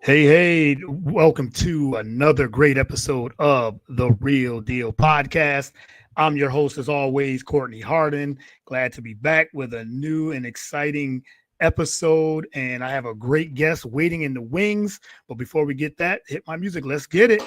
Hey, welcome to another great episode of the Real Deal Podcast. I'm your host, as always, Courtney Harden. Glad to be back with a new and exciting episode. And I have a great guest waiting in the wings. But before we get that, hit my music. Let's get it.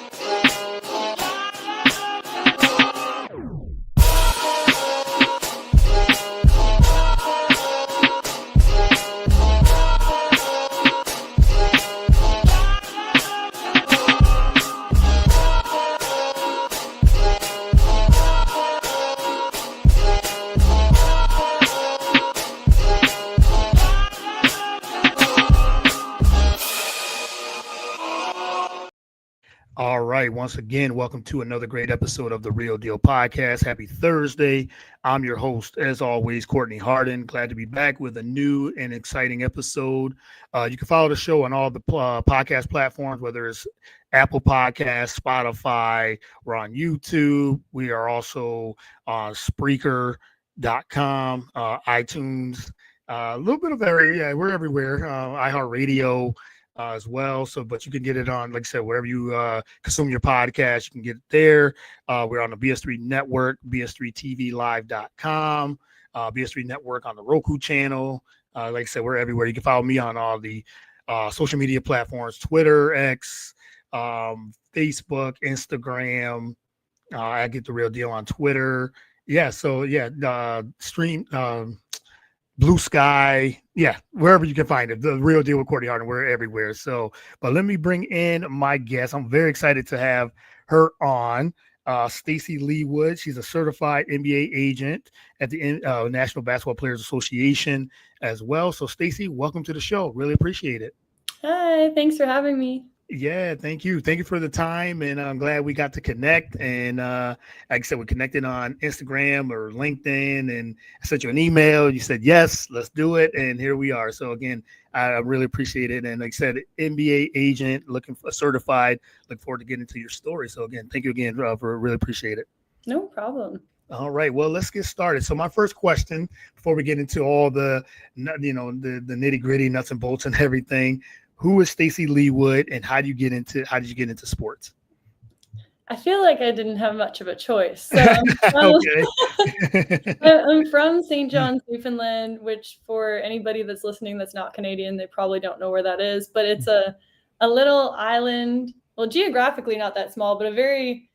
All right. Once again, welcome to another great episode of the Real Deal Podcast. Happy Thursday. I'm your host, as always, Courtney Harden. Glad to be back with a new and exciting episode. You can follow the show on all the podcast platforms, whether it's Apple Podcasts, Spotify. We're on YouTube. We are also on Spreaker.com, iTunes, a little bit of every, yeah, we're everywhere. iHeartRadio as well. So, but you can get it on, like I said, wherever you consume your podcast, you can get it there. We're on the BS3 Network, BS3TVLive.com, BS3 Network on the Roku channel. Like I said, we're everywhere. You can follow me on all the social media platforms, Twitter, X, Facebook, Instagram. I get the Real Deal on Twitter. Yeah. So yeah, stream. Blue Sky, yeah, wherever you can find it. The Real Deal with Courtney Harden, we're everywhere. So, but let me bring in my guest. I'm very excited to have her on. Stacey Leawood. She's a certified NBA agent at the National Basketball Players Association as well. So, Stacey, welcome to the show. Really appreciate it. Hi, thanks for having me. Yeah, thank you. Thank you for the time. And I'm glad we got to connect. And like I said, we connected on Instagram or LinkedIn, and I sent you an email. You said, yes, let's do it. And here we are. So again, I really appreciate it. And like I said, NBA agent, looking for certified, look forward to getting to your story. So again, thank you again for really appreciate it. No problem. All right. Well, let's get started. So my first question before we get into all the nitty gritty nuts and bolts and everything, who is Stacey Leawood, and how did you get into sports? I feel like I didn't have much of a choice. So Okay. I'm from St. John's, Newfoundland, which for anybody that's listening that's not Canadian, they probably don't know where that is. But it's a little island, well, geographically not that small, but a very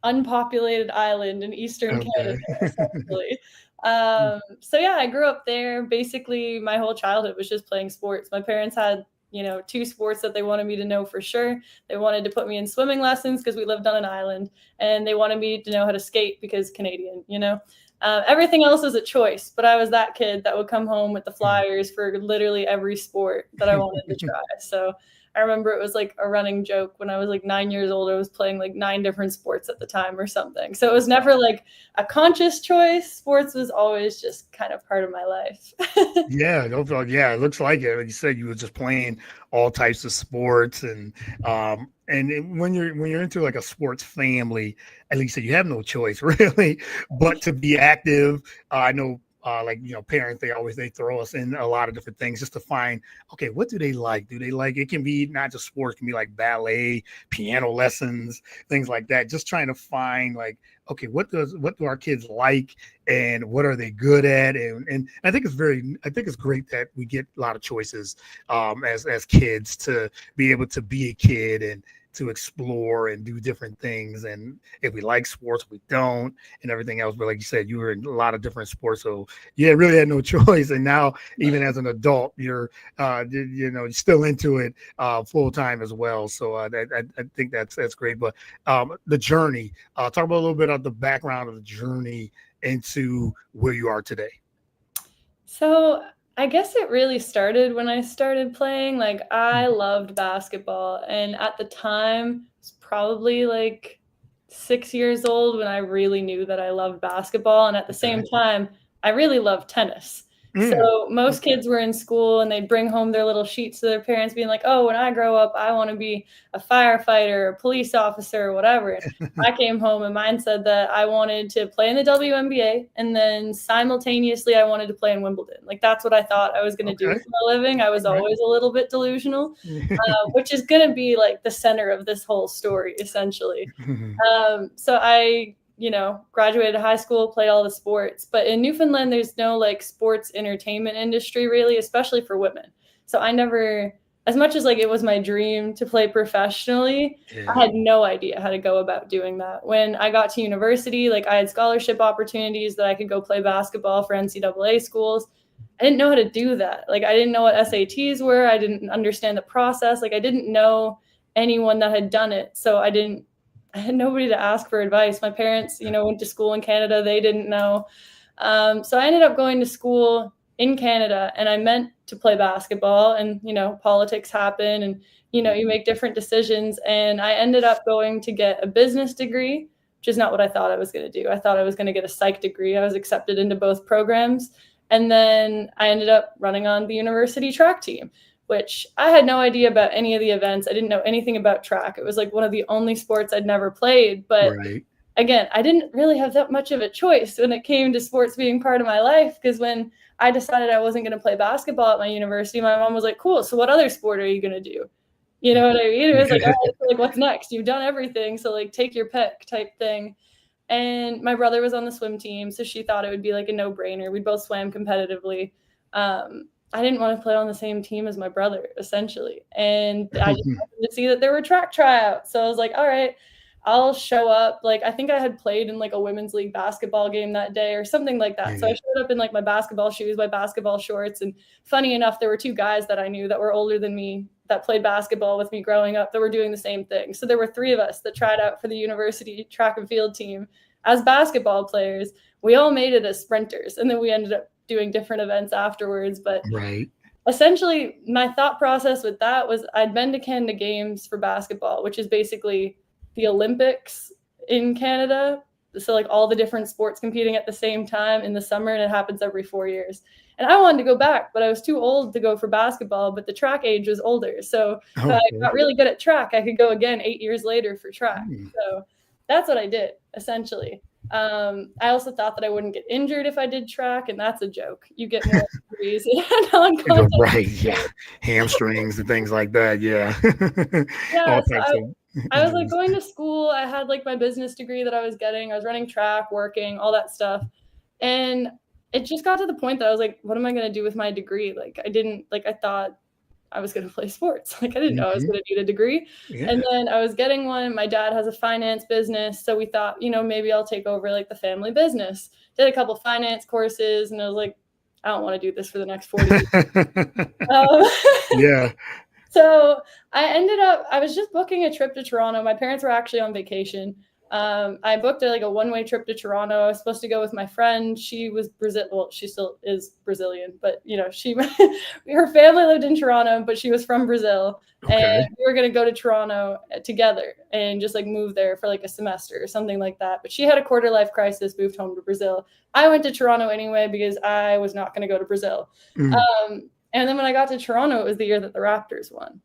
unpopulated island in eastern Canada, essentially. So yeah, I grew up there. Basically, my whole childhood was just playing sports. My parents had two sports that they wanted me to know for sure. They wanted to put me in swimming lessons because we lived on an island, and they wanted me to know how to skate because Canadian, everything else was a choice, but I was that kid that would come home with the flyers for literally every sport that I wanted to try. So I remember it was like a running joke when I was like 9 years old. I was playing like 9 different sports at the time or something. So it was never like a conscious choice. Sports was always just kind of part of my life. Yeah, it looks like it. Like you said, you were just playing all types of sports, and when you're into like a sports family, at least you have no choice really, but to be active. I know parents, they throw us in a lot of different things just to find, okay, what do they like? It can be not just sports, it can be like ballet, piano lessons, things like that. Just trying to find like, okay, what do our kids like, and what are they good at? And I think it's great that we get a lot of choices as kids, to be able to be a kid and to explore and do different things. And if we like sports, we don't, and everything else. But like you said, you were in a lot of different sports, so yeah, really had no choice. And now, even as an adult, you're still into it full time as well. So I think that's great. But the journey, talk about a little bit of the background of the journey into where you are today. So I guess it really started when I started playing. Like, I loved basketball, and at the time, I was probably like 6 years old when I really knew that I loved basketball. And at the same time, I really loved tennis. So most kids were in school and they'd bring home their little sheets to their parents being like, oh, when I grow up, I want to be a firefighter, a police officer, or whatever. I came home and mine said that I wanted to play in the WNBA and then simultaneously I wanted to play in Wimbledon. Like that's what I thought I was going to do for a living. I was always a little bit delusional, which is going to be like the center of this whole story, essentially. So I graduated high school, played all the sports, but in Newfoundland, there's no like sports entertainment industry really, especially for women. So I never, as much as like it was my dream to play professionally, I had no idea how to go about doing that. When I got to university, like I had scholarship opportunities that I could go play basketball for NCAA schools. I didn't know how to do that. Like I didn't know what SATs were. I didn't understand the process. Like I didn't know anyone that had done it. So I had nobody to ask for advice. My parents, went to school in Canada. They didn't know. So I ended up going to school in Canada and I meant to play basketball and, politics happen and, you make different decisions. And I ended up going to get a business degree, which is not what I thought I was going to do. I thought I was going to get a psych degree. I was accepted into both programs. And then I ended up running on the university track team, which I had no idea about any of the events. I didn't know anything about track. It was like one of the only sports I'd never played. But again, I didn't really have that much of a choice when it came to sports being part of my life. Because when I decided I wasn't going to play basketball at my university, my mom was like, cool, so what other sport are you going to do? You know what I mean? It was like, all right, so like, what's next? You've done everything. So like, take your pick type thing. And my brother was on the swim team. So she thought it would be like a no-brainer. We both swam competitively. I didn't want to play on the same team as my brother, essentially. And I just happened to see that there were track tryouts. So I was like, all right, I'll show up. Like, I think I had played in like a women's league basketball game that day or something like that. So I showed up in like my basketball shoes, my basketball shorts. And funny enough, there were two guys that I knew that were older than me that played basketball with me growing up that were doing the same thing. So there were three of us that tried out for the university track and field team as basketball players. We all made it as sprinters. And then we ended up doing different events afterwards. But essentially my thought process with that was I'd been to Canada Games for basketball, which is basically the Olympics in Canada. So like all the different sports competing at the same time in the summer, and it happens every 4 years. And I wanted to go back, but I was too old to go for basketball, but the track age was older. So if I got really good at track, I could go again 8 years later for track. So that's what I did, essentially. I also thought that I wouldn't get injured if I did track, and that's a joke. You get more injuries in non-contact. Hamstrings and things like that. All types of I was like going to school. I had like my business degree that I was getting. I was running track, working, all that stuff. And it just got to the point that I was like, what am I going to do with my degree? Like I thought I was going to play sports. Like I didn't know I was going to need a degree. And then I was getting one. My dad has a finance business. So we thought, maybe I'll take over like the family business. Did a couple finance courses and I was like, I don't want to do this for the next 40 years. So I was just booking a trip to Toronto. My parents were actually on vacation. I booked a one-way trip to Toronto. I was supposed to go with my friend. She was she still is Brazilian, but her family lived in Toronto, but she was from Brazil. And we were going to go to Toronto together and just move there for a semester or something like that. But she had a quarter life crisis, moved home to Brazil. I went to Toronto anyway, because I was not going to go to Brazil. And then when I got to Toronto, it was the year that the Raptors won.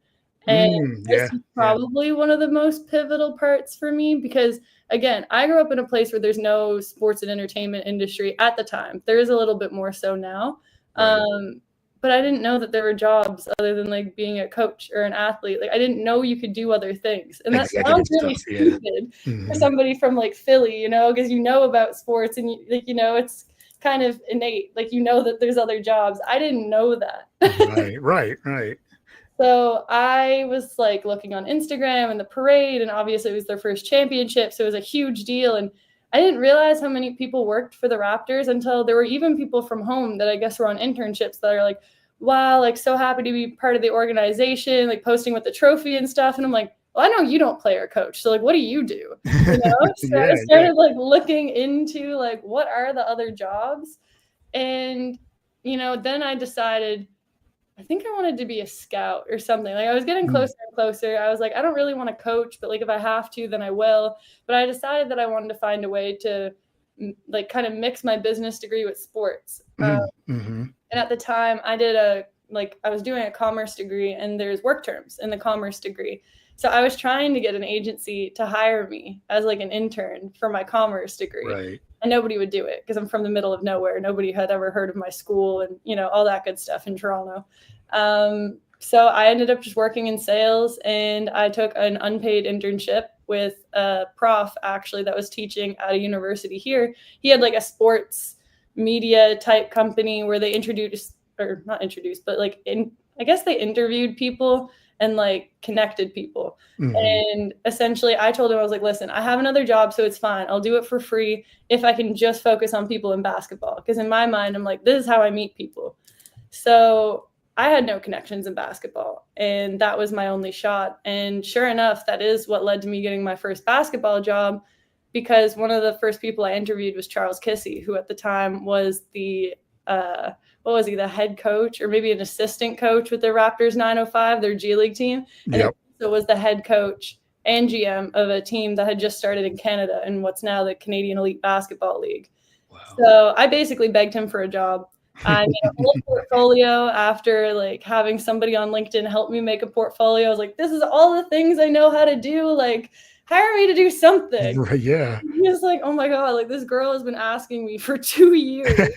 And this is probably one of the most pivotal parts for me, because again, I grew up in a place where there's no sports and entertainment industry at the time. There is a little bit more so now. But I didn't know that there were jobs other than being a coach or an athlete. I didn't know you could do other things. And that sounds really stupid for somebody from Philly, because about sports and it's kind of innate. That there's other jobs. I didn't know that. Right. So I was looking on Instagram and the parade, and obviously it was their first championship. So it was a huge deal. And I didn't realize how many people worked for the Raptors until there were even people from home that I guess were on internships that are wow, so happy to be part of the organization, posting with the trophy and stuff. And I'm like, well, I know you don't play or coach. So what do you do? So I started looking into what are the other jobs? And, then I decided, I think I wanted to be a scout or something. I was getting closer and closer. I was like, I don't really want to coach, but if I have to, then I will. But I decided that I wanted to find a way to kind of mix my business degree with sports. And at the time I was doing a commerce degree, and there's work terms in the commerce degree. So I was trying to get an agency to hire me as like an intern for my commerce degree. Right. And nobody would do it because I'm from the middle of nowhere. Nobody had ever heard of my school and, all that good stuff in Toronto. So I ended up just working in sales, and I took an unpaid internship with a prof actually that was teaching at a university here. He had like a sports media type company where they I guess they interviewed people and like connected people. And essentially I told him, I was like, listen, I have another job, so it's fine. I'll do it for free if I can just focus on people in basketball. Because in my mind, I'm like, this is how I meet people. So I had no connections in basketball, and that was my only shot. And sure enough, that is what led to me getting my first basketball job, because one of the first people I interviewed was Charles Kissy, who at the time was the the head coach or maybe an assistant coach with the Raptors 905, their G League team. And Yep. so was the head coach and GM of a team that had just started in Canada in what's now the Canadian Elite Basketball League. Wow. So I basically begged him for a job. I made a whole portfolio after like having somebody on LinkedIn help me make a portfolio. I was like, this is all the things I know how to do. Like, hire me to do something. Right, yeah. He was like, oh my God, like this girl has been asking me for 2 years.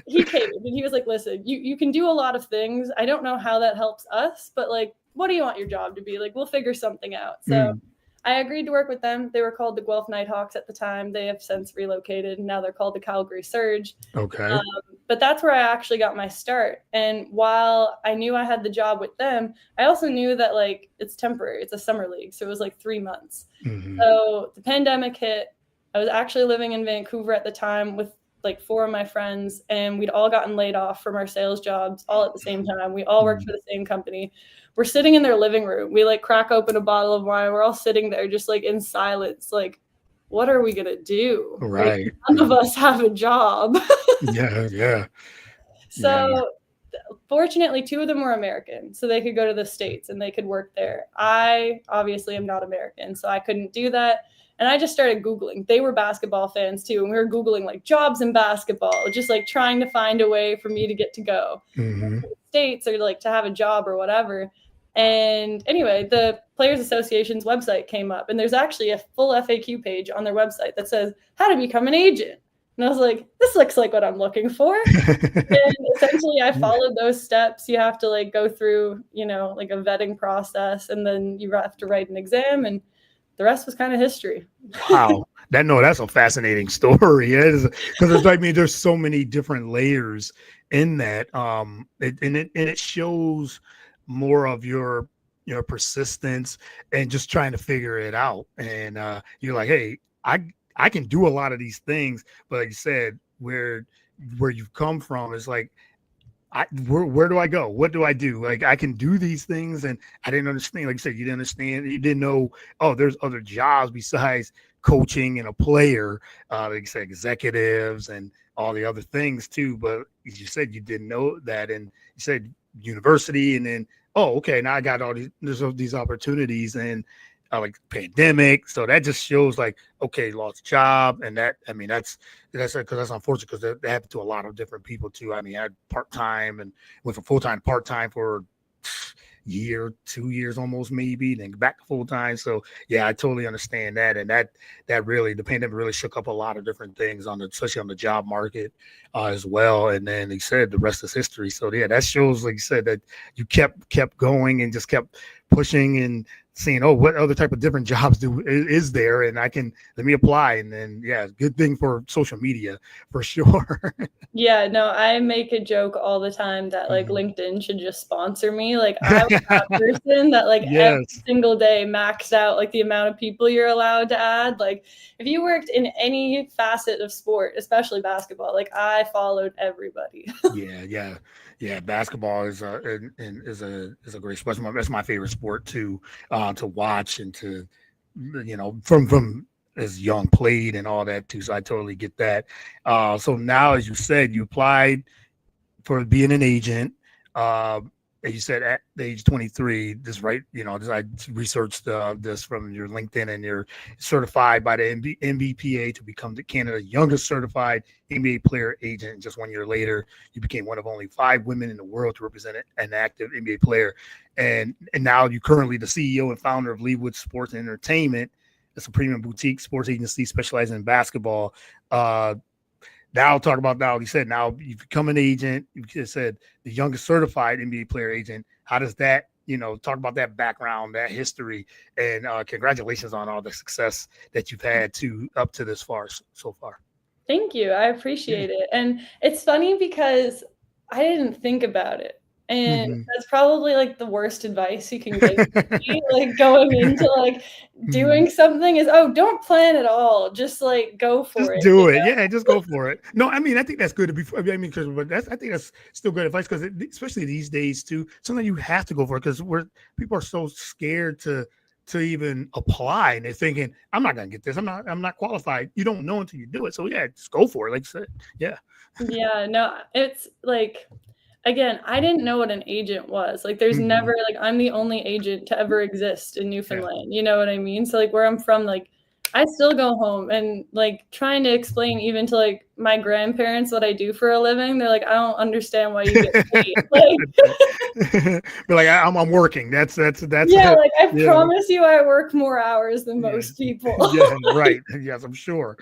He came and he was like, listen, you can do a lot of things. I don't know how that helps us, but like, what do you want your job to be? Like, we'll figure something out. So I agreed to work with them. They were called the Guelph Nighthawks at the time. They have since relocated, and now they're called the Calgary Surge. Okay. But that's where I actually got my start. And while I knew I had the job with them, I also knew that like it's temporary. It's a summer league. So it was like 3 months. So the pandemic hit. I was actually living in Vancouver at the time with like 4 of my friends, and we'd all gotten laid off from our sales jobs all at the same time. We all worked for the same company. We're sitting in their living room. We like crack open a bottle of wine. We're all sitting there just like in silence. Like, what are we going to do? Right. Like, none of us have a job. Yeah. So fortunately, 2 of them were American, so they could go to the States and they could work there. I obviously am not American, so I couldn't do that. And I just started Googling. They were basketball fans too. And we were Googling like jobs in basketball, just like trying to find a way for me to get to go to the States or like to have a job or whatever. And anyway, the Players Association's website came up, and there's actually a full FAQ page on their website that says how to become an agent. And I was like, this looks like what I'm looking for. And essentially I followed those steps. You have to like go through, like a vetting process, and then you have to write an exam, and the rest was kind of history. Wow. That's a fascinating story. Because it's like, there's so many different layers in that. It shows more of your persistence and just trying to figure it out. And you're like, hey, I can do a lot of these things, but like you said, where you've come from is like, where do I go? What do I do? Like, I can do these things, and I didn't understand. Like you said, you didn't understand. You didn't know, there's other jobs besides coaching and a player, like you said, executives and all the other things too. But you said you didn't know that, and you said university, and then, okay, now I got there's these opportunities, and like pandemic. So that just shows like, okay, lost job. And that's because that's unfortunate, because that happened to a lot of different people too. I had part-time and went from full-time to part-time for year, 2 years almost, maybe, then back to full-time. So yeah, I totally understand that. And that really, the pandemic really shook up a lot of different things especially on the job market as well. And then he said the rest is history. So yeah, that shows, like you said, that you kept going and just kept pushing and seeing, what other type of different jobs is there, and let me apply. And then good thing for social media for sure. Yeah, no, I make a joke all the time that like LinkedIn should just sponsor me. Like, I was that person that like every single day maxed out like the amount of people you're allowed to add. Like, if you worked in any facet of sport, especially basketball, like I followed everybody. Yeah, basketball is a great sport. That's my favorite sport too, to watch and to, from as young played and all that too. So I totally get that. So now, as you said, you applied for being an agent. as you said, at the age 23, this right, I researched this from your LinkedIn, and you're certified by the NBPA to become the Canada's youngest certified NBA player agent. And just 1 year later, you became one of only 5 women in the world to represent an active NBA player. And now you're currently the CEO and founder of Leawood Sports and Entertainment. It's a premium boutique sports agency specializing in basketball. Now talk about now. You said now you've become an agent. You just said the youngest certified NBA player agent. How does that, talk about that background, that history, and congratulations on all the success that you've had up to this far so far. Thank you. I appreciate it. And it's funny because I didn't think about it. And that's probably like the worst advice you can give me, like going into like doing something is, don't plan at all. Just like go for it. Do it. Yeah, just go for it. No, I mean, I think that's good to be. I mean, I think that's still good advice because especially these days too, sometimes you have to go for it because people are so scared to even apply, and they're thinking, I'm not gonna get this. I'm not qualified. You don't know until you do it. So yeah, just go for it. Like I said, yeah. Yeah, no, it's like, again, I didn't know what an agent was. Like there's never like, I'm the only agent to ever exist in Newfoundland. You know what I mean? So like where I'm from, like I still go home and like trying to explain even to like my grandparents what I do for a living. They're like, I don't understand why you get paid. Like, but like I'm working. That's yeah. Like I promise you, I work more hours than most people. Yeah, right. Yes, I'm sure.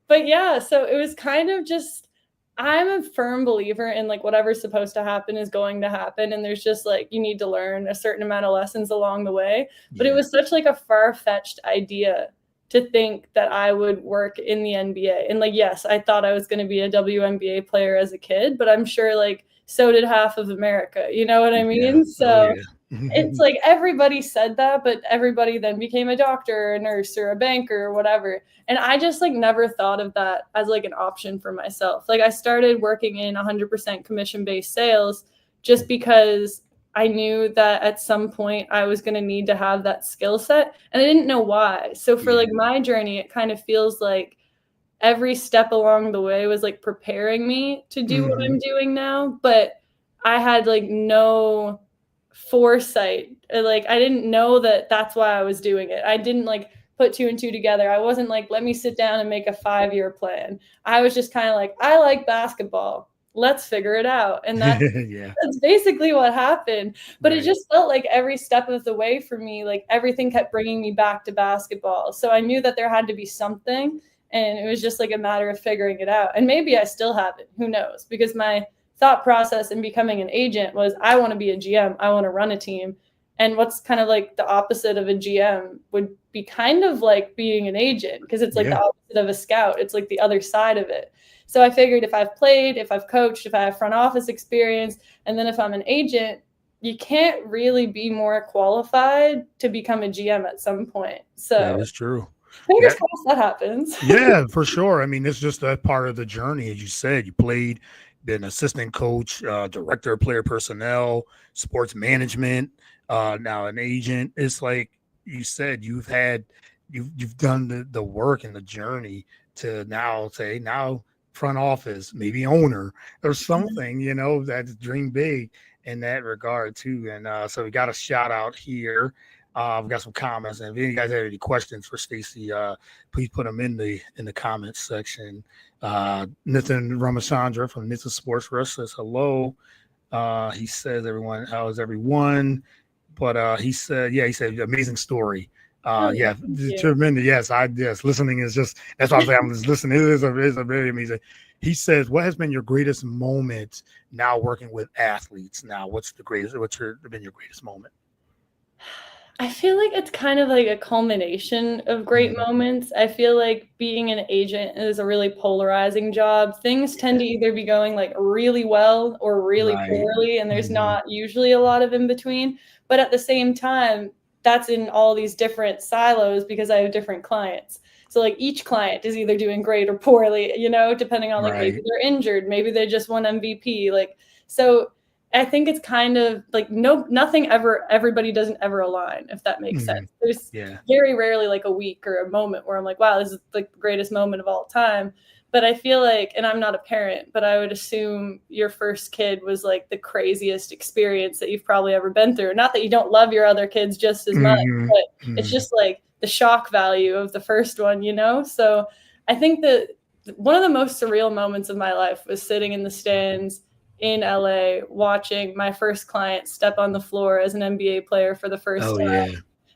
But yeah, so it was kind of just. I'm a firm believer in like whatever's supposed to happen is going to happen. And there's just like, you need to learn a certain amount of lessons along the way. But it was such like a far-fetched idea to think that I would work in the NBA. And like, yes, I thought I was going to be a WNBA player as a kid, but I'm sure like so did half of America. You know what I mean? Yeah. So it's like everybody said that, but everybody then became a doctor or a nurse or a banker or whatever. And I just like never thought of that as like an option for myself. Like I started working in 100% commission-based sales just because I knew that at some point I was going to need to have that skill set, and I didn't know why. So for like my journey, it kind of feels like every step along the way was like preparing me to do what I'm doing now. But I had like no foresight. Like I didn't know that that's why I was doing it. I didn't like put 2 and 2 together. I wasn't like, let me sit down and make a 5-year plan. I was just kind of like, I like basketball. Let's figure it out. And that's basically what happened. But it just felt like every step of the way for me, like everything kept bringing me back to basketball. So I knew that there had to be something, and it was just like a matter of figuring it out. And maybe I still haven't, who knows? Because my thought process in becoming an agent was, I want to be a GM. I want to run a team. And what's kind of like the opposite of a GM would be kind of like being an agent, because it's like the opposite of a scout. It's like the other side of it. So I figured if I've played, if I've coached, if I have front office experience, and then if I'm an agent, you can't really be more qualified to become a GM at some point. So that is true. Fingers crossed that happens. Yeah, for sure. I mean, it's just a part of the journey. As you said, you played, been assistant coach, director of player personnel, sports management, now an agent. It's like you said, you've done the work and the journey to now say, now front office, maybe owner or something, that's dream big in that regard too. And so we got a shout out here. We've got some comments, and if you guys have any questions for Stacey, please put them in the comments section. Nathan Ramachandra from Nitsa Sports Rush says hello. He says, everyone, how is everyone? But he said amazing story. Tremendous. Yes, listening is just, that's why I say I'm just listening. It is a very amazing. He says, what has been your greatest moment now working with athletes? Now, what's been your greatest moment? I feel like it's kind of like a culmination of great moments. I feel like being an agent is a really polarizing job. Things tend to either be going like really well or really poorly, and there's not usually a lot of in between. But at the same time, that's in all these different silos because I have different clients. So like each client is either doing great or poorly, depending on like maybe they're injured, maybe they just won MVP. Like, so I think it's kind of like everybody doesn't ever align, if that makes sense. There's very rarely like a week or a moment where I'm like, wow, this is like the greatest moment of all time. But I feel like, and I'm not a parent, but I would assume your first kid was like the craziest experience that you've probably ever been through. Not that you don't love your other kids just as much, but it's just like the shock value of the first one, you know? So I think that one of the most surreal moments of my life was sitting in the stands in LA watching my first client step on the floor as an NBA player for the first time. Yeah.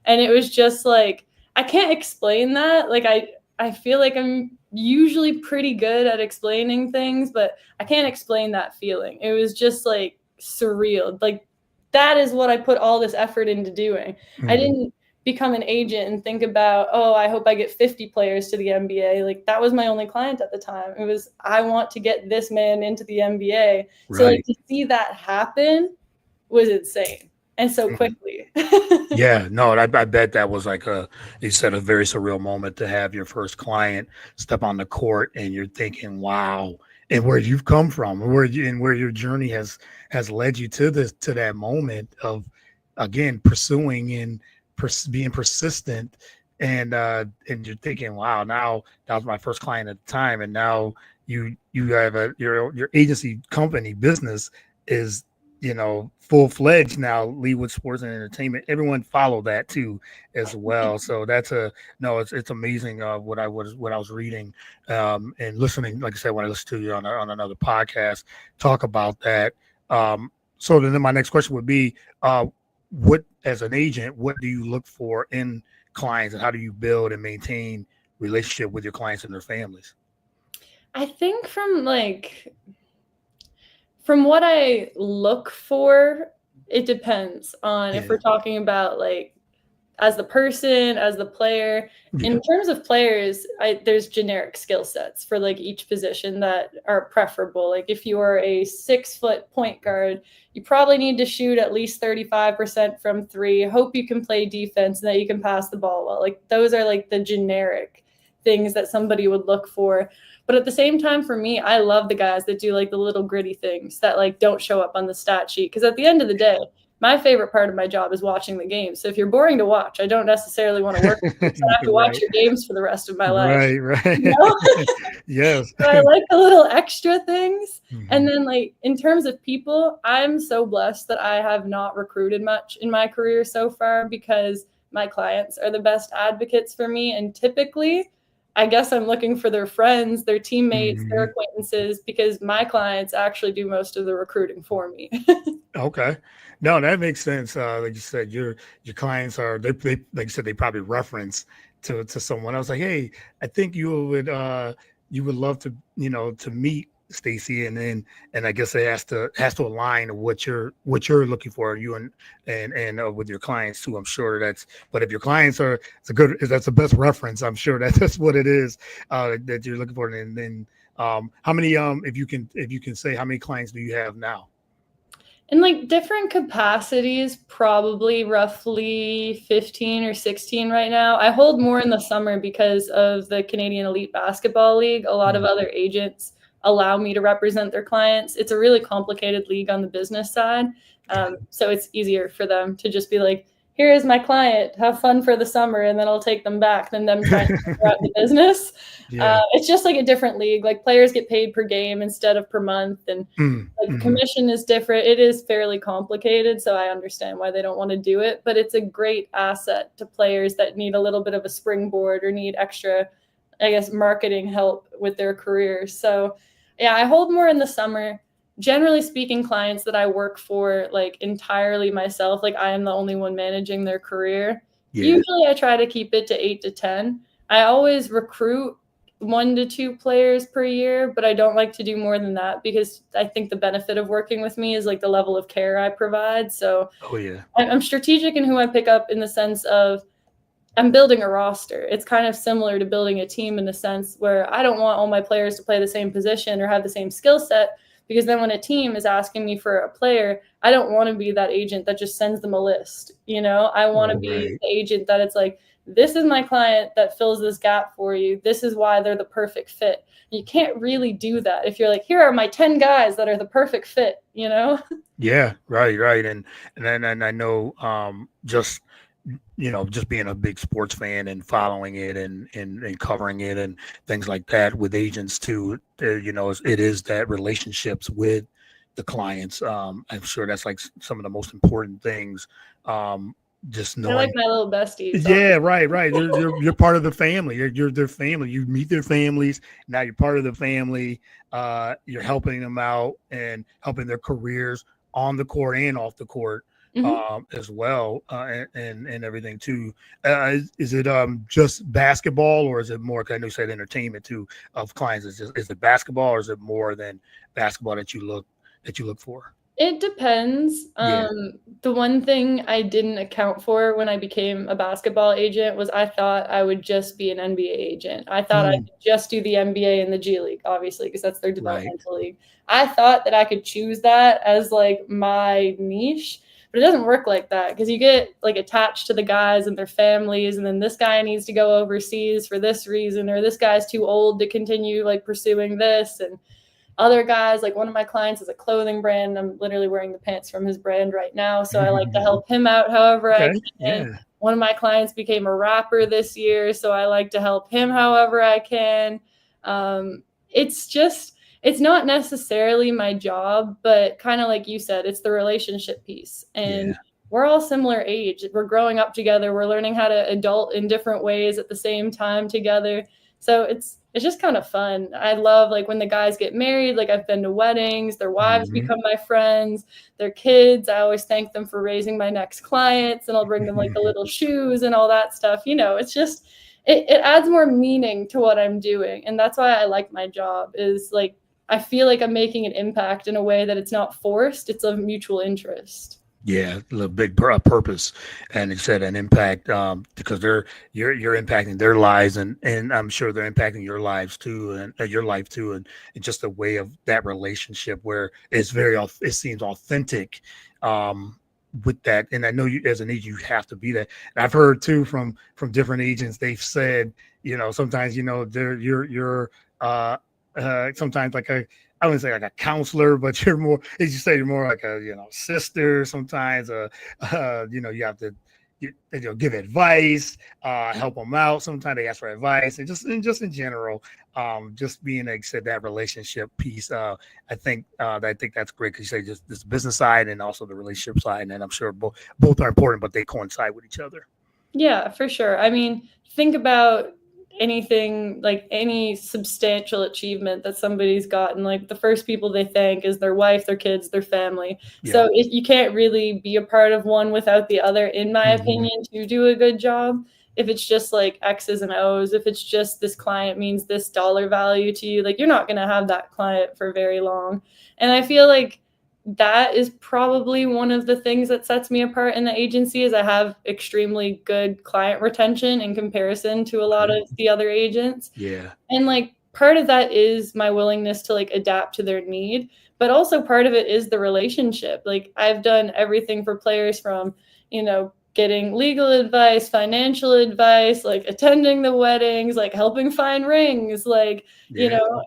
And it was just like, I can't explain that. Like I feel like I'm usually pretty good at explaining things, but I can't explain that feeling. It was just like surreal. Like that is what I put all this effort into doing. I didn't become an agent and think about, oh, I hope I get 50 players to the NBA. Like that was my only client at the time. It was, I want to get this man into the NBA. So like to see that happen was insane. And so quickly. Yeah, no, I bet that was like you said, a very surreal moment to have your first client step on the court and you're thinking, wow, and where you've come from, where your journey has led you to that moment of, again, pursuing and being persistent. And you're thinking, wow, now that was my first client at the time. And now you have your agency company business is, full-fledged now, Leawood Sports and Entertainment. Everyone follow that too as well. So that's it's amazing what I was reading and listening, like I said, when I listened to you on another podcast talk about that. So then my next question would be, what, as an agent, what do you look for in clients, and how do you build and maintain relationship with your clients and their families? I think from what I look for, it depends on if we're talking about like as the person, as the player. In terms of players, there's generic skill sets for like each position that are preferable. Like if you are a 6-foot point guard, you probably need to shoot at least 35% from three. Hope you can play defense and that you can pass the ball well. Like those are like the generic things that somebody would look for. But at the same time, for me, I love the guys that do like the little gritty things that like don't show up on the stat sheet. Because at the end of the day, my favorite part of my job is watching the games. So if you're boring to watch, I don't necessarily want to work. I have to watch your games for the rest of my life. Right. You know? Yes. So I like the little extra things. And then like in terms of people, I'm so blessed that I have not recruited much in my career so far because my clients are the best advocates for me. And typically, I guess I'm looking for their friends, their teammates, their acquaintances, because my clients actually do most of the recruiting for me. Okay. No, that makes sense. Like you said, your clients are, they like you said, they probably reference to someone else like, hey, I think you would love to, to meet Stacey, and I guess it has to align to what you're looking for, you and with your clients too. I'm sure but if your clients are, that's the best reference. I'm sure that's what it is that you're looking for. And then how many if you can say, how many clients do you have now? In like different capacities, probably roughly 15 or 16 right now. I hold more in the summer because of the Canadian Elite Basketball League. A lot of other agents allow me to represent their clients. It's a really complicated league on the business side. So it's easier for them to just be like, here is my client, have fun for the summer, and then I'll take them back than them trying to figure out the business. It's just like a different league. Like players get paid per game instead of per month, and like commission is different. It is fairly complicated, so I understand why they don't want to do it, but it's a great asset to players that need a little bit of a springboard or need extra, I guess, marketing help with their careers. So yeah, I hold more in the summer. Generally speaking, clients that I work for like entirely myself, like I am the only one managing their career. Usually I try to keep it to 8 to 10. I always recruit 1 to 2 players per year, but I don't like to do more than that because I think the benefit of working with me is like the level of care I provide. So I'm strategic in who I pick up in the sense of I'm building a roster. It's kind of similar to building a team in the sense where I don't want all my players to play the same position or have the same skill set. Because then when a team is asking me for a player, I don't want to be that agent that just sends them a list. I want to be the agent that it's like, this is my client that fills this gap for you. This is why they're the perfect fit. You can't really do that if you're like, here are my 10 guys that are the perfect fit, Yeah, right. And I know just just being a big sports fan and following it and covering it and things like that with agents too. It is that relationships with the clients. I'm sure that's like some of the most important things. Just They're like knowing. my little besties. Yeah, right, right. You're part of the family. You're their family. You meet their families. Now you're part of the family. You're helping them out and helping their careers on the court and off the court Mhm. as well, and everything too. Is it just basketball, or is it more? 'Cause I know you said entertainment too of clients. Is it basketball, or is it more than basketball that you look for? It depends. Yeah. The one thing I didn't account for when I became a basketball agent was I thought I would just be an NBA agent. I thought I Mm, could just do the NBA and the G League, obviously, because that's their right. developmental league. I thought that I could choose that as like my niche, but it doesn't work like that because you get like attached to the guys and their families, and then this guy needs to go overseas for this reason, or this guy's too old to continue like pursuing this. And other guys, like one of my clients is a clothing brand. I'm literally wearing the pants from his brand right now. So I like to help him out however I Okay. can. Yeah. One of my clients became a rapper this year. So I like to help him however I can. It's just, it's not necessarily my job, but kind of like you said, it's the relationship piece. And Yeah. we're all similar age. We're growing up together. We're learning how to adult in different ways at the same time together. So it's just kind of fun. I love like when the guys get married, like I've been to weddings, their wives Mhm. become my friends, their kids. I always thank them for raising my next clients, and I'll bring them like the little shoes and all that stuff. It's just it adds more meaning to what I'm doing. And that's why I like my job is like I feel like I'm making an impact in a way that it's not forced, it's of mutual interest. Yeah, the big purpose, and it said an impact because you're impacting their lives, and I'm sure they're impacting your lives too, and your life too, and just a way of that relationship where it's it seems authentic, um, with that. And I know you as an agent you have to be that. And I've heard too from different agents they've said sometimes they're you're sometimes like a I wouldn't say like a counselor, but you're more, as you say, you're more like a, sister sometimes. You have to, give advice, help them out. Sometimes they ask for advice, and just in general, just being like I said that relationship piece. I think that's great because you say just this business side and also the relationship side, and I'm sure both are important, but they coincide with each other. Yeah, for sure. I mean, think about anything like any substantial achievement that somebody's gotten. Like the first people they thank is their wife, their kids, their family. Yep. So you can't really be a part of one without the other, in my Hmm. opinion, to do a good job. If it's just like X's and O's, if it's just this client means this dollar value to you, like you're not going to have that client for very long. And I feel like that is probably one of the things that sets me apart in the agency is I have extremely good client retention in comparison to a lot Okay. of the other agents. Yeah. And like part of that is my willingness to like adapt to their need, but also part of it is the relationship. Like I've done everything for players from, getting legal advice, financial advice, like attending the weddings, like helping find rings, like, you Yeah. know,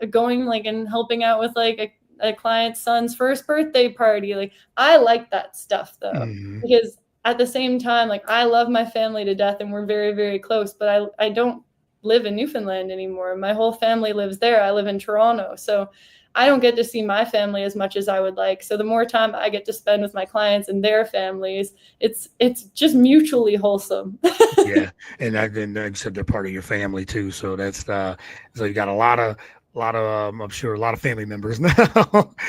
going like and helping out with like a client's son's first birthday party. Like I like that stuff though, Hmm. because at the same time, like I love my family to death and we're very, very close, but I don't live in Newfoundland anymore. My whole family lives there. I live in Toronto. So I don't get to see my family as much as I would like. So the more time I get to spend with my clients and their families, it's just mutually wholesome. Yeah, and then like you said they're part of your family too. So so you got a lot of I'm sure a lot of family members now.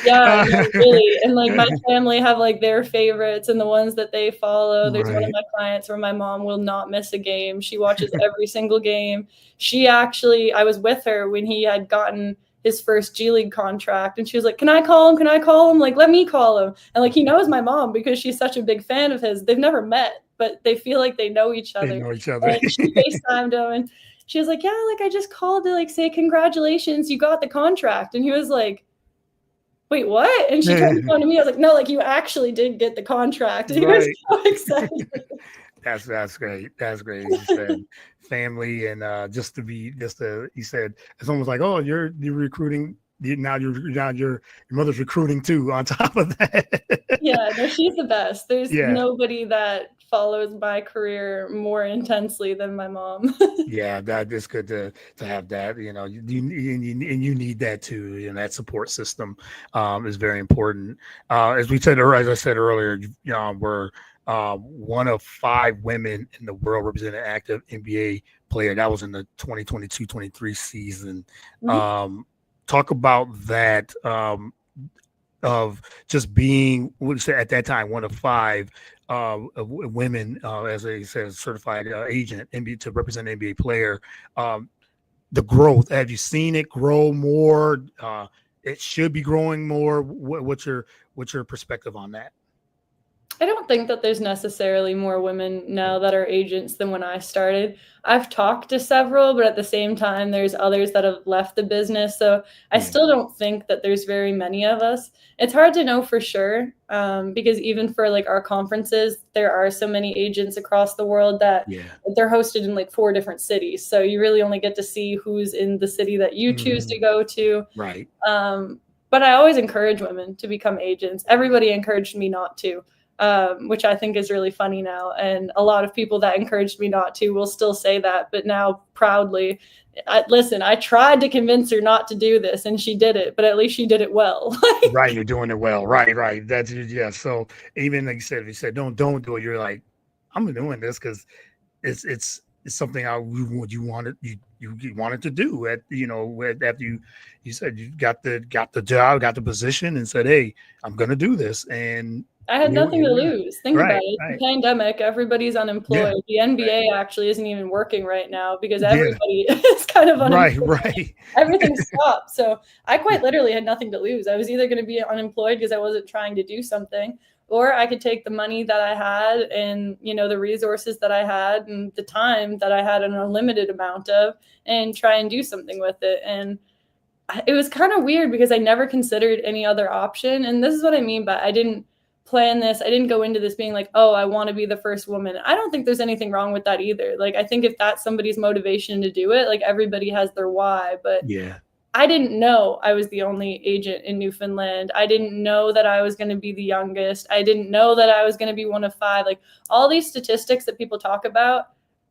Yeah, Uh, no, really. And like my family have like their favorites and the ones that they follow. There's one of right. my clients where my mom will not miss a game. She watches every single game. She actually, I was with her when he had gotten his first G League contract, and she was like, "Can I call him? Can I call him? Like, let me call him." And like he knows my mom because she's such a big fan of his. They've never met, but they feel like they know each They other. know each other. And she FaceTimed him and she was like, "Yeah, like I just called to like say congratulations, you got the contract." And he was like, "Wait, what?" And she turned the phone to me. I was like, "No, like you actually did get the contract." And he was Right. so excited. That's great. That's great. As you said, family and just to you said it's almost like, oh, you're recruiting your mother's recruiting too on top of that. Yeah, no, she's the best. There's Yeah. nobody that follows my career more intensely than my mom. Yeah, that is good to have that. You need that too. And that support system is very important. As we said, or as I said earlier, we're one of 5 women in the world representing an active NBA player. That was in the 2022-23 season. Mhm. Talk about that. Of just being at that time one of 5 women, as I said, certified agent NBA to represent an NBA player. The growth, have you seen it grow more? It should be growing more. What's your perspective on that? I don't think that there's necessarily more women now that are agents than when I started. I've talked to several, but at the same time, there's others that have left the business. So I Yeah. still don't think that there's very many of us. It's hard to know for sure, because even for like our conferences, there are so many agents across the world that Yeah. they're hosted in like 4 different cities. So you really only get to see who's in the city that you choose to go to. Right. But I always encourage women to become agents. Everybody encouraged me not to. Which I think is really funny now. And a lot of people that encouraged me not to will still say that, but now proudly, listen, I tried to convince her not to do this and she did it, but at least she did it well. Right, you're doing it well. Right. That's, yeah. So even like you said, if you said don't do it, you're like, I'm doing this because it's something you wanted you wanted to do after you said you got the job, got the position, and said, hey, I'm gonna do this. And I had nothing to we are. lose. Think about Right, it. It's right. a pandemic. Everybody's Yeah, unemployed. The NBA actually isn't even working right now because yeah. everybody is kind of Right, unemployed. right. Everything stopped. So I quite literally had nothing to lose. I was either going to be unemployed because I wasn't trying to do something, or I could take the money that I had and, the resources that I had and the time that I had an unlimited amount of and try and do something with it. And it was kind of weird because I never considered any other option. And this is what I mean by I didn't plan this. I didn't go into this being like, oh, I want to be the first woman. I don't think there's anything wrong with that either. Like, I think if that's somebody's motivation to do it, like everybody has their why. But Yeah. I didn't know I was the only agent in Newfoundland. I didn't know that I was going to be the youngest. I didn't know that I was going to be one of 5. Like all these statistics that people talk about,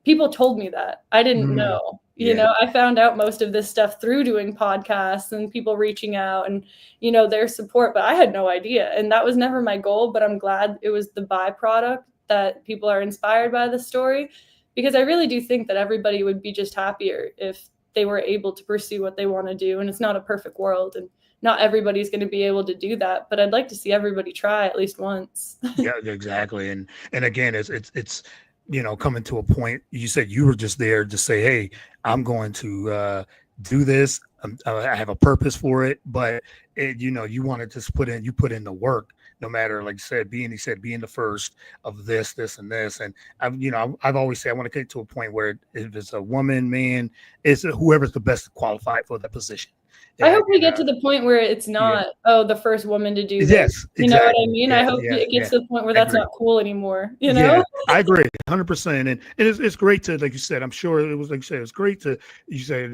people told me that. I didn't know. Yeah. I found out most of this stuff through doing podcasts and people reaching out and, their support, but I had no idea. And that was never my goal, but I'm glad it was the byproduct that people are inspired by the story, because I really do think that everybody would be just happier if they were able to pursue what they want to do. And it's not a perfect world, and not everybody's going to be able to do that, but I'd like to see everybody try at least once. Yeah, exactly. And again, it's coming to a point. You said you were just there to say, hey, I'm going to do this. I have a purpose for it, but you want to just put in the work, no matter, like you said, being the first of this, and this. And I've always said I want to get to a point where if it's a woman, man, it's whoever's the best qualified for that position. I hope we get to the point where it's not, the first woman to do this. Yes, You know what exactly. I mean? Yeah, I hope it gets to the point where that's not cool anymore, Yeah, I agree 100%. And it's great to, like you said, I'm sure it was, like you said, it's great to, you say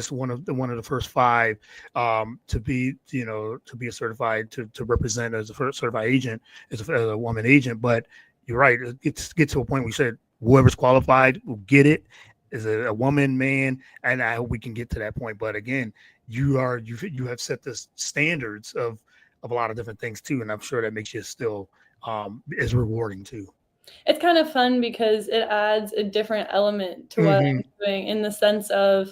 one of the first 5 to be, to be a certified, to represent as a first certified agent, as a woman agent. But you're right. It's get to a point where you said whoever's qualified will get it. Is a woman, man, and I hope we can get to that point. But again, you have set the standards of a lot of different things too, and I'm sure that makes you still is rewarding too. It's kind of fun because it adds a different element to what I'm doing, in the sense of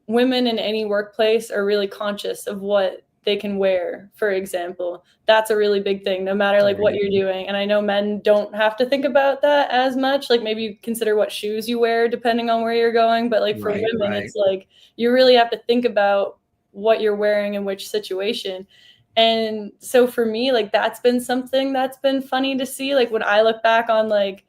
women in any workplace are really conscious of what they can wear, for example. That's a really big thing, no matter like what you're doing. And I know men don't have to think about that as much. Like maybe you consider what shoes you wear depending on where you're going. But like for women, it's like you really have to think about what you're wearing in which situation. And so for me, like that's been something that's been funny to see. Like when I look back on, like,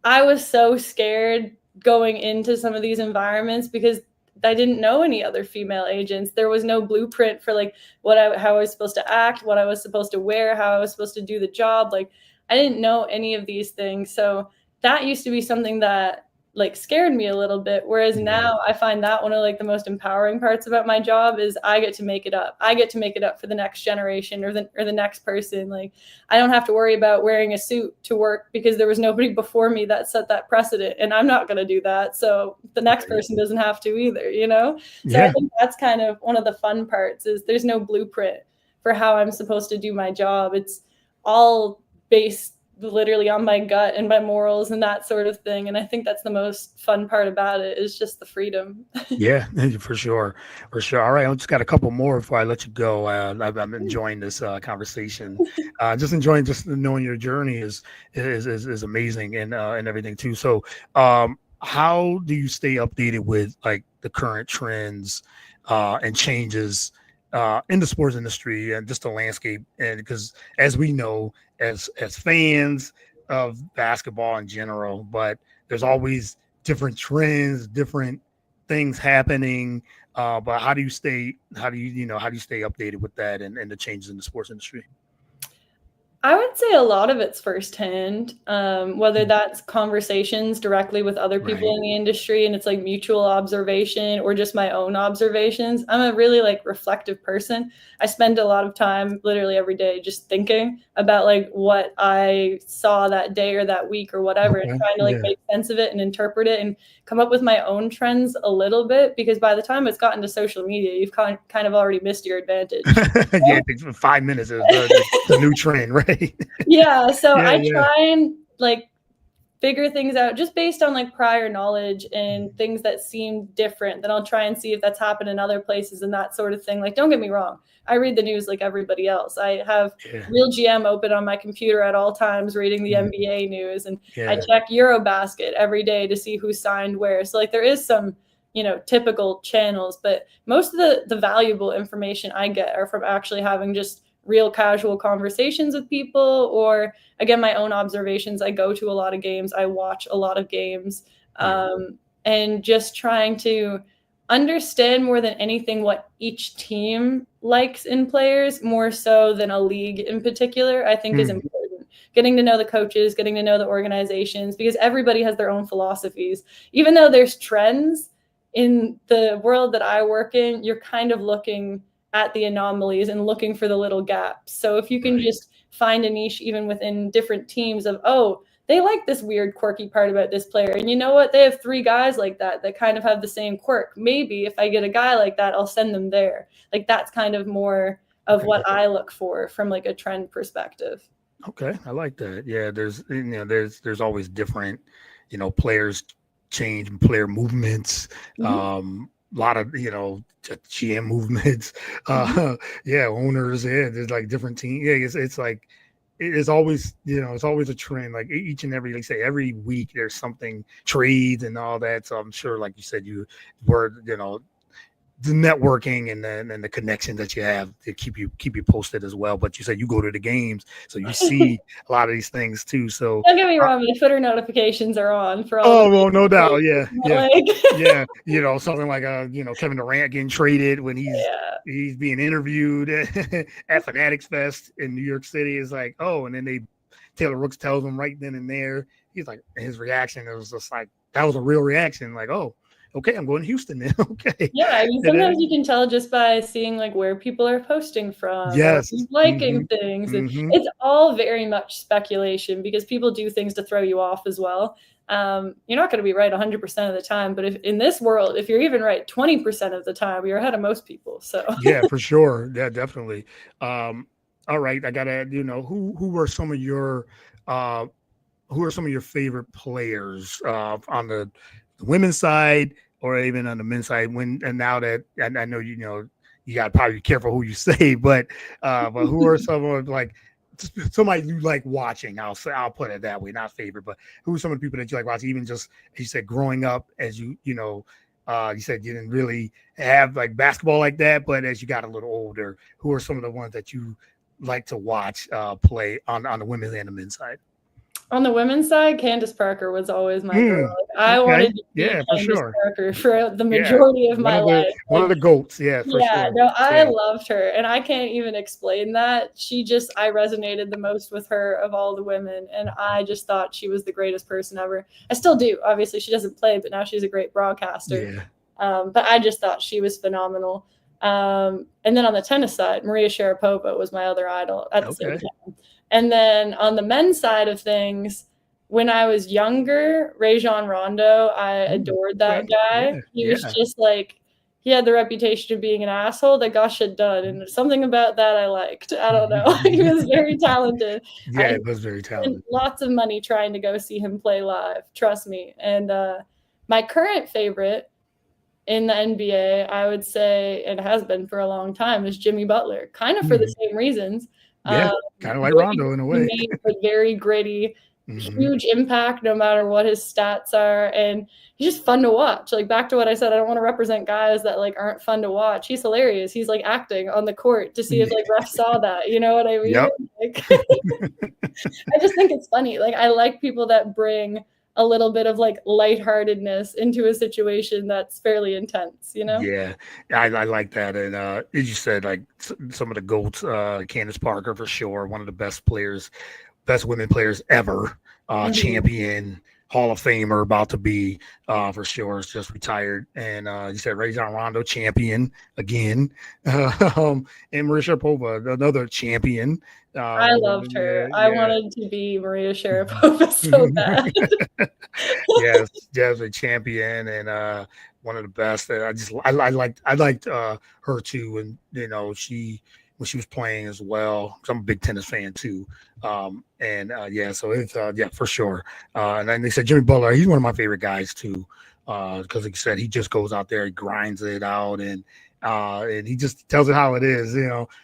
I was so scared going into some of these environments because I didn't know any other female agents. There was no blueprint for like how I was supposed to act, what I was supposed to wear, how I was supposed to do the job. Like I didn't know any of these things. So that used to be something that like scared me a little bit. Whereas now I find that one of like the most empowering parts about my job is I get to make it up. I get to make it up for the next generation or the next person. Like I don't have to worry about wearing a suit to work because there was nobody before me that set that precedent, and I'm not going to do that. So the next person doesn't have to either, you know? So I think that's kind of one of the fun parts is there's no blueprint for how I'm supposed to do my job. It's all based literally on my gut and my morals and that sort of thing. And I think that's the most fun part about it is just the freedom. Yeah, for sure. For sure. All right. I just got a couple more before I let you go. I'm enjoying this conversation. Just enjoying just knowing your journey is amazing and everything too. So how do you stay updated with like the current trends and changes in the sports industry and just the landscape? And because as we know, as fans of basketball in general, but there's always different trends, different things happening. But how do you stay updated with that and the changes in the sports industry? I would say a lot of it's firsthand, whether that's conversations directly with other people in the industry and it's like mutual observation or just my own observations. I'm a really like reflective person. I spend a lot of time literally every day just thinking about like what I saw that day or that week or whatever and trying to like make sense of it and interpret it and come up with my own trends a little bit, because by the time it's gotten to social media, you've kind of already missed your advantage. Yeah, it takes 5 minutes is the new trend, right? Yeah, so I try and like figure things out just based on like prior knowledge and things that seem different. Then I'll try and see if that's happened in other places and that sort of thing. Like, don't get me wrong, I read the news like everybody else. I have Real GM open on my computer at all times reading the NBA news, and I check Eurobasket every day to see who signed where. So like there is some, you know, typical channels, but most of the valuable information I get are from actually having just real casual conversations with people, or again, my own observations. I go to a lot of games, I watch a lot of games, and just trying to understand more than anything what each team likes in players, more so than a league in particular, I think is important. Getting to know the coaches, getting to know the organizations, because everybody has their own philosophies. Even though there's trends in the world that I work in, you're kind of looking at the anomalies and looking for the little gaps. So if you can just find a niche even within different teams of, oh, they like this weird quirky part about this player, and you know what, they have 3 guys like that kind of have the same quirk. Maybe if I get a guy like that, I'll send them there. Like that's kind of more of what I look for from like a trend perspective. Okay, I like that. Yeah, there's always different, players change, player movements. A lot of GM movements, owners, there's like different teams. It's like it's always it's always a trend. Like each and every, like say, every week there's something, trades and all that. So I'm sure, like you said, you were the networking and the connections that you have to keep you posted as well. But you said you go to the games, so you see a lot of these things too. So don't get me wrong, my Twitter notifications are on for all. Oh well, no doubt, something like Kevin Durant getting traded when he's being interviewed at Fanatics Fest in New York City is like, oh, and then Taylor Rooks tells him right then and there. He's like, his reaction, it was just like that was a real reaction, like, oh. Okay, I'm going to Houston then. Okay. Yeah, I mean, sometimes you can tell just by seeing like where people are posting from, liking things. It's all very much speculation because people do things to throw you off as well. You're not going to be right 100% of the time, but if in this world, if you're even right 20% of the time, you're ahead of most people. So yeah, for sure, yeah, definitely. All right, I gotta, who are some of your favorite players on the women's side or even on the men's side and now that I know you got to probably be careful who you say, but who are some of like somebody you like watching? I'll put it that way, not favorite, but who are some of the people that you like watching? Even just as you said, growing up, as you said you didn't really have like basketball like that, but as you got a little older, who are some of the ones that you like to watch play on the women's and the men's side? On the women's side, Candace Parker was always my girl. Like, I Okay. wanted to be Yeah, for Candace sure. Parker for the Yeah. majority of my life. One Like, of the goats. Yeah, for yeah, sure. no, I Yeah. loved her, and I can't even explain that. I resonated the most with her of all the women, and I just thought she was the greatest person ever. I still do. Obviously, she doesn't play, but now she's a great broadcaster. Yeah. But I just thought she was phenomenal. And then on the tennis side, Maria Sharapova was my other idol at the same Okay. time. And then on the men's side of things, when I was younger, Rajon Rondo, I adored that Okay. guy. Yeah. He was Yeah. just like, he had the reputation of being an asshole that got shit done. And something about that I liked. I don't know. He was very talented. Yeah, I it was very spent talented. lots of money trying to go see him play live. Trust me. And my current favorite in the NBA, I would say, and has been for a long time, is Jimmy Butler, kind of for the same reasons. Yeah, Um, kind of like very Rondo in a way. teammate, but very gritty, Hmm. huge impact no matter what his stats are. And he's just fun to watch. Like back to what I said, I don't want to represent guys that like aren't fun to watch. He's hilarious. He's like acting on the court to see if like refs saw that. You know what I mean? Yep. Like I just think it's funny. Like I like people that bring a little bit of like lightheartedness into a situation that's fairly intense, you know? Yeah, I like that. And as you said, like some of the GOATs, Candace Parker for sure, one of the best players, best women players ever, Mhm. champion, Hall of Famer, about to be for sure, is just retired. And you said Rajon Rondo, champion again, and Maria Sharapova, another champion. I loved her. I Yeah, wanted to be Maria Sharapova so yeah. bad. Yes, definitely champion and one of the best. And I liked her too, and she when she was playing as well. 'Cause I'm a big tennis fan too, and yeah, so it's yeah for sure. And then they said Jimmy Butler, he's one of my favorite guys too, because like you said, he just goes out there, he grinds it out, and he just tells it how it is.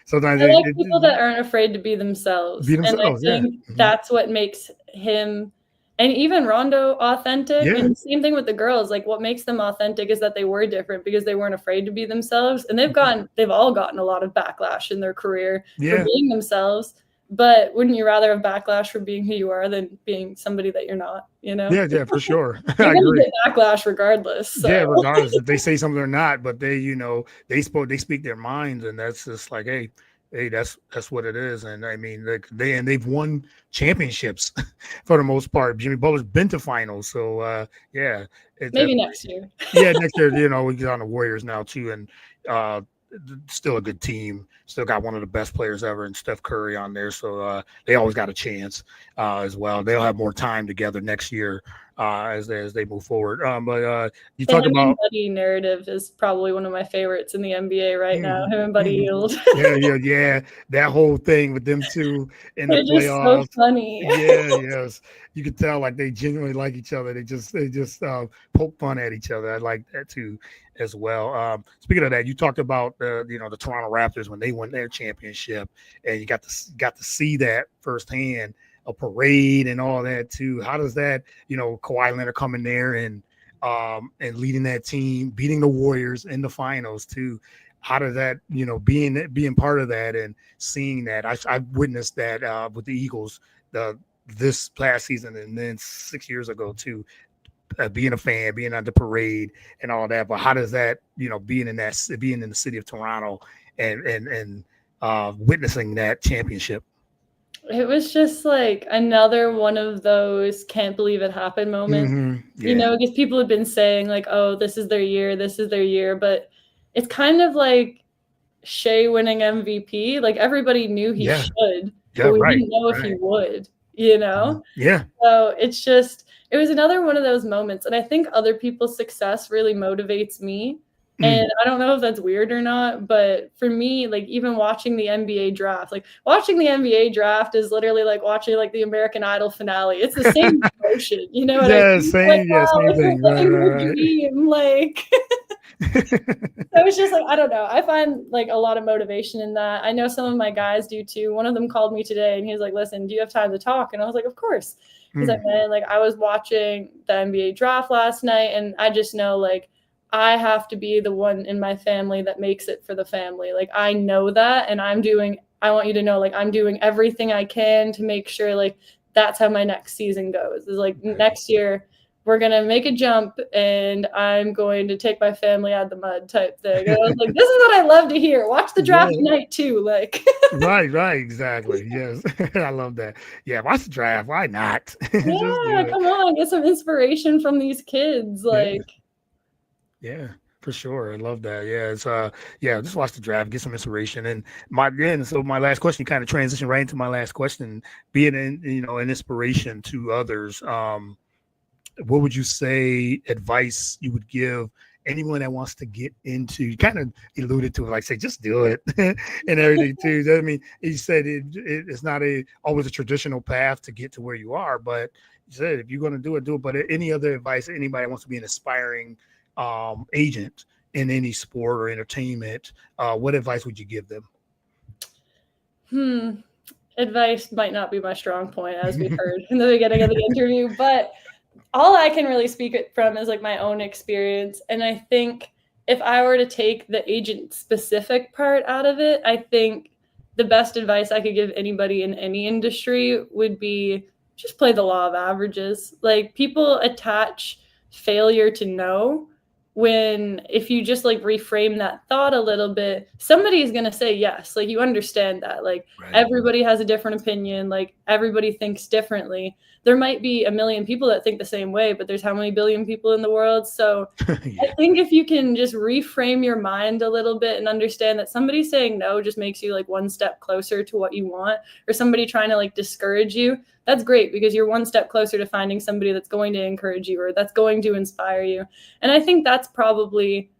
Sometimes I like people that aren't afraid to be be themselves, and I themselves. Yeah, think hmm, that's what makes him and even Rondo authentic, yeah, and same thing with the girls, like, what makes them authentic is that they were different because they weren't afraid to be themselves, and they've all gotten a lot of backlash in their career for yeah. being themselves, but wouldn't you rather have backlash for being who you are than being somebody that you're not, you know? Yeah, yeah, for sure. You're I gonna agree. get backlash regardless, Yeah, so regardless if they say something or not, but they speak their minds, and that's just like, hey, that's what it is. And I mean, they've won championships for the most part. Jimmy Butler's been to finals, so yeah, it's maybe definitely. next year. Yeah, next year, we get on the Warriors now too, and uh, still a good team. Still got one of the best players ever, and Steph Curry on there, so they always got a chance as well. They'll have more time together next year as they move forward. But you The talked him and about. Buddy narrative is probably one of my favorites in the NBA right now. Mhm, Him and Buddy mhm. Yield. Yeah, yeah, yeah. That whole thing with them two in the They're just so playoffs. funny. Yeah, yes. You could tell like they genuinely like each other. They just poke fun at each other. I like that too as well. Speaking of that, you talked about the Toronto Raptors when they won their championship, and you got to see that firsthand, a parade and all that too. How does that, Kawhi Leonard coming there and leading that team, beating the Warriors in the finals too. How does that, being part of that and seeing that? I witnessed that with the Eagles this past season and then 6 years ago too. Being a fan, being on the parade and all that. But how does that, being in the city of Toronto and witnessing that championship? It was just like another one of those can't believe it happened moments. Yeah. Because people have been saying like, oh, this is their year, this is their year, but it's kind of like Shea winning MVP. Like everybody knew he Yeah. should, but Yeah. we Right. didn't know if he Right. would, Mhm. Yeah. So it was another one of those moments. And I think other people's success really motivates me. Mm. And I don't know if that's weird or not, but for me, like even watching the NBA draft, like watching the NBA draft is literally like watching like the American Idol finale. It's the same emotion, you know what I Yeah. mean? Like, Same. Yeah. wow, Same like you're thing. Right. living your Right. dream. Like Right. so it's just like, I don't know. I find like a lot of motivation in that. I know some of my guys do too. One of them called me today and he was like, listen, do you have time to talk? And I was like, of course. He's like, Mm. man, like I was watching the NBA draft last night and I just know like I have to be the one in my family that makes it for the family. Like I know that and I want you to know like I'm doing everything I can to make sure like that's how my next season goes. Is like next year we're going to make a jump and I'm going to take my family out of the mud type thing. And I was like, this is what I love to hear. Watch the draft tonight too. Like, right, exactly. Yes. I love that. Yeah, watch the draft. Why not? yeah, come on, get some inspiration from these kids. Like, yeah, for sure. I love that. Yeah, it's just watch the draft, get some inspiration. And so my last question, you kind of transition right into my last question, being an inspiration to others. What would you say advice you would give anyone that wants to get into? You kind of alluded to it, like say just do it and everything too. I mean, you said it's not always a traditional path to get to where you are, but you said if you're going to do it, do it. But any other advice, anybody wants to be an aspiring agent in any sport or entertainment, what advice would you give them? Advice might not be my strong point, as we heard in the beginning of the interview, but all I can really speak from is like my own experience. And I think if I were to take the agent specific part out of it, I think the best advice I could give anybody in any industry would be just play the law of averages. Like, people attach failure to no, when if you just like reframe that thought a little bit, somebody's going to say yes. Like, you understand that, like, everybody has a different opinion, like everybody thinks differently. There might be a million people that think the same way, but there's how many billion people in the world? So I think if you can just reframe your mind a little bit and understand that somebody saying no just makes you like one step closer to what you want, or somebody trying to like discourage you, that's great, because you're one step closer to finding somebody that's going to encourage you or that's going to inspire you. And I think that's probably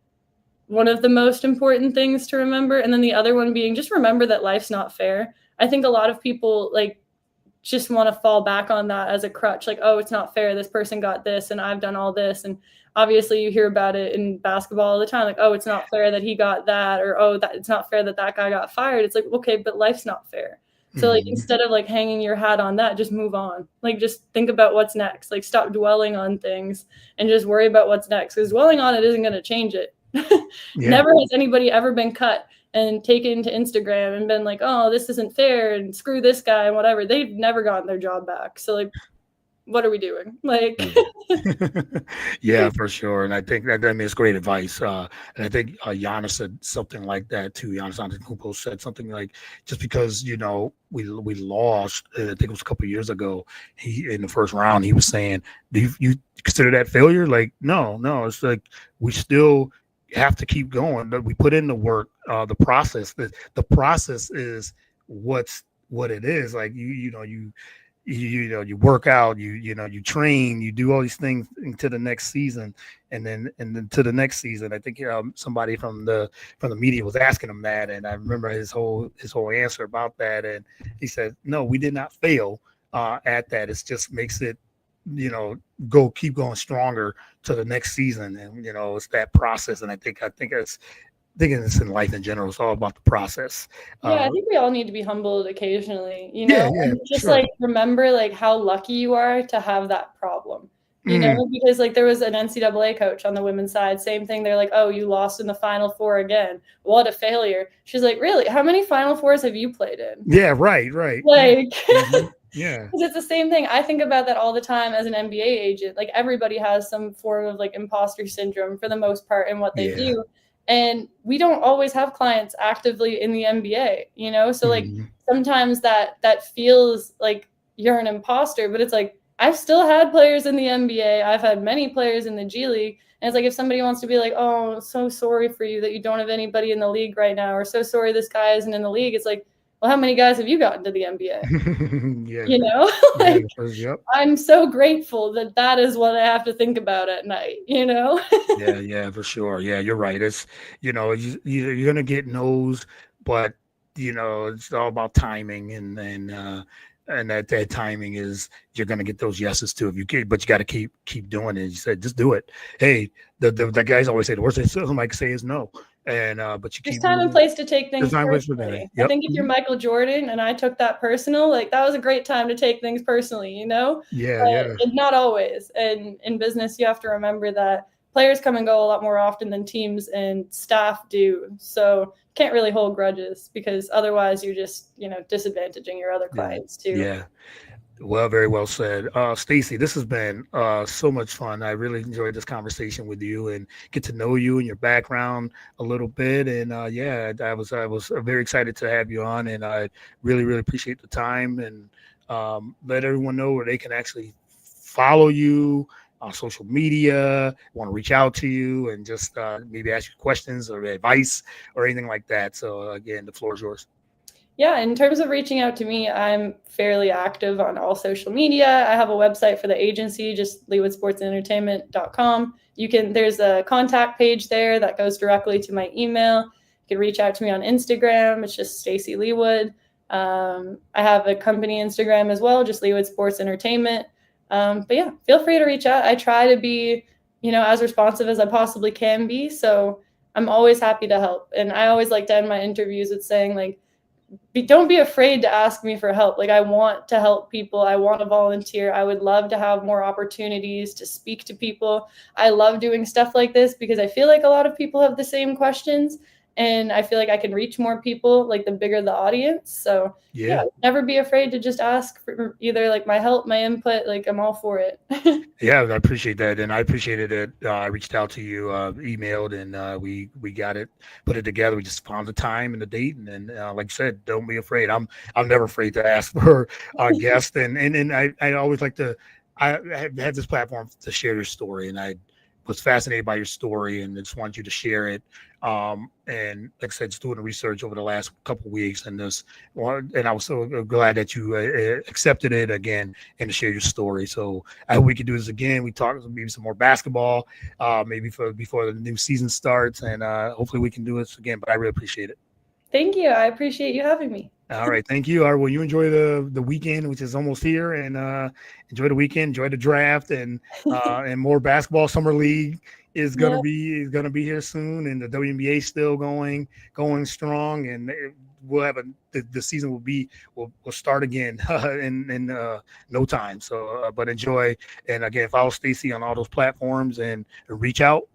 one of the most important things to remember. And then the other one being just remember that life's not fair. I think a lot of people like just want to fall back on that as a crutch. Like, oh, it's not fair. This person got this and I've done all this. And obviously you hear about it in basketball all the time. Like, oh, it's not fair that he got that, or, oh, that it's not fair that that guy got fired. It's like, okay, but life's not fair. So like, instead of like hanging your hat on that, just move on. Like, just think about what's next. Like, stop dwelling on things and just worry about what's next, because dwelling on it isn't going to change it. Never has anybody ever been cut and taken to Instagram and been like, oh, this isn't fair and screw this guy and whatever. They've never gotten their job back. So like, what are we doing? Like, yeah, for sure. And I think that it's great advice. And I think Giannis said something like that too. Giannis Antetokounmpo said something like, just because, we lost, I think it was a couple of years ago, he in the first round, he was saying, do you consider that failure? Like, no, it's like, we still have to keep going, but we put in the work, the process. The process is what it is. Like, you work out, you train, you do all these things into the next season, and then to the next season. I think somebody from the media was asking him that, and I remember his whole answer about that, and he said, "No, we did not fail at that. It just makes it, keep going stronger to the next season, and it's that process." And I think it's in life in general. It's all about the process. Yeah, I think we all need to be humbled occasionally, and just sure. Like, remember like how lucky you are to have that problem, because like there was an NCAA coach on the women's side, same thing. They're like, oh, you lost in the Final Four again. What a failure. She's like, really? How many Final Fours have you played in? Yeah, right. Like, yeah. Because it's the same thing. I think about that all the time as an NBA agent. Like, everybody has some form of like imposter syndrome for the most part in what they do. And we don't always have clients actively in the NBA, so like sometimes that feels like you're an imposter, but it's like, I've still had players in the NBA. I've had many players in the G League. And it's like, if somebody wants to be like, oh, so sorry for you that you don't have anybody in the league right now, or so sorry this guy isn't in the league. It's like, well, how many guys have you gotten to the NBA? I'm so grateful that is what I have to think about at night, Yeah, for sure. Yeah, you're right. It's, you're going to get no's, but, it's all about timing, and that timing is, you're going to get those yeses too. But you got to keep doing it. You said, just do it. Hey, the guys always say the worst thing somebody can say is no. And but you there's time and place to take things personally. I think if you're Michael Jordan and I took that personal, like, that was a great time to take things personally, Yeah. And not always. And in business, you have to remember that players come and go a lot more often than teams and staff do. So can't really hold grudges, because otherwise you're just, disadvantaging your other clients too. Yeah. Well, very well said. Stacey, this has been so much fun. I really enjoyed this conversation with you and get to know you and your background a little bit. And yeah, I was very excited to have you on, and I really appreciate the time and let everyone know where they can actually follow you on social media, want to reach out to you, and just maybe ask you questions or advice or anything like that. So again, the floor is yours. Yeah, in terms of reaching out to me, I'm fairly active on all social media. I have a website for the agency, just leewardsportsentertainment.com. There's a contact page there that goes directly to my email. You can reach out to me on Instagram. It's just Stacey Leawood. I have a company Instagram as well, just Leawood Sports Entertainment. But yeah, feel free to reach out. I try to be, as responsive as I possibly can be. So I'm always happy to help. And I always like to end my interviews with saying, like, don't be afraid to ask me for help. Like, I want to help people. I want to volunteer. I would love to have more opportunities to speak to people. I love doing stuff like this because I feel like a lot of people have the same questions, and I feel like I can reach more people, like the bigger the audience. So yeah, Yeah. never be afraid to just ask for either like my help, my input. Like, I'm all for it. Yeah, I appreciate that, and I appreciated it. I reached out to you, emailed, and we got it, put it together. We just found the time and the date, and then, like I said, don't be afraid. I'm never afraid to ask for guests, and I always like to. I have this platform to share your story, and I was fascinated by your story, and just want you to share it. And like I said, just doing the research over the last couple of weeks, and and I was so glad that you accepted it again and to share your story. So I hope we can do this again. We talk maybe some more basketball, maybe for before the new season starts, and hopefully we can do this again. But I really appreciate it. Thank you. I appreciate you having me. All right, thank you. All right, well, you enjoy the weekend, which is almost here, and enjoy the weekend, enjoy the draft, and more basketball. Summer league Yeah. is gonna be here soon, and the WNBA still going strong, and we'll have the season will start again in no time. So, but enjoy, and again, follow Stacey on all those platforms, and reach out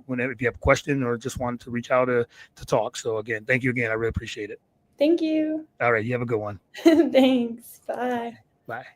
whenever if you have a question or just want to reach out to talk. So again, thank you again. I really appreciate it. Thank you. All right. You have a good one. Thanks. Bye. Bye.